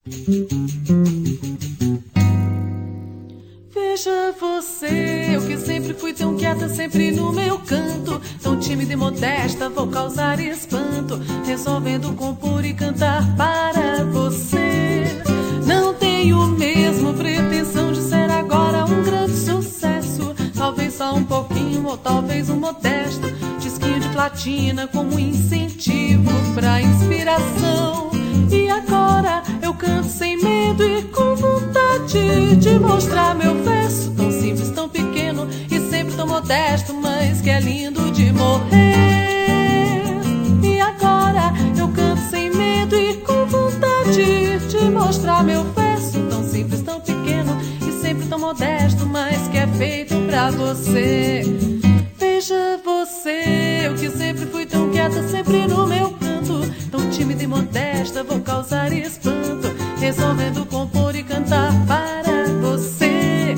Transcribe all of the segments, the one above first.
Veja você, eu que sempre fui tão quieta, sempre no meu canto, tão tímida e modesta, vou causar espanto, resolvendo compor e cantar para você. Não tenho mesmo pretensão de ser agora um grande sucesso, talvez só um pouquinho ou talvez um modesto disquinho de platina como incentivo pra inspiração. E agora eu canto sem medo e com vontade de mostrar meu verso, tão simples, tão pequeno e sempre tão modesto, mas que é lindo de morrer. E agora eu canto sem medo e com vontade de mostrar meu verso, tão simples, tão pequeno e sempre tão modesto, mas que é feito pra você. Veja você, eu que sempre fui tão quieta, sempre no meu canto, tão tímida e modesta, vou causar espanto, resolvendo compor e cantar para você.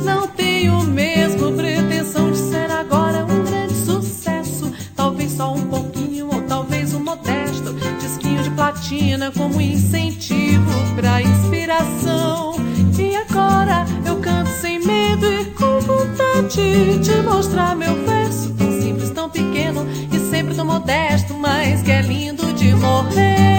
Não tenho mesmo pretensão de ser agora um grande sucesso, talvez só um pouquinho ou talvez um modesto disquinho de platina como incentivo pra inspiração. E agora eu canto sem medo e com vontade de mostrar meu verso, tão simples, tão pequeno e sempre tão modesto, mas que é lindo de morrer.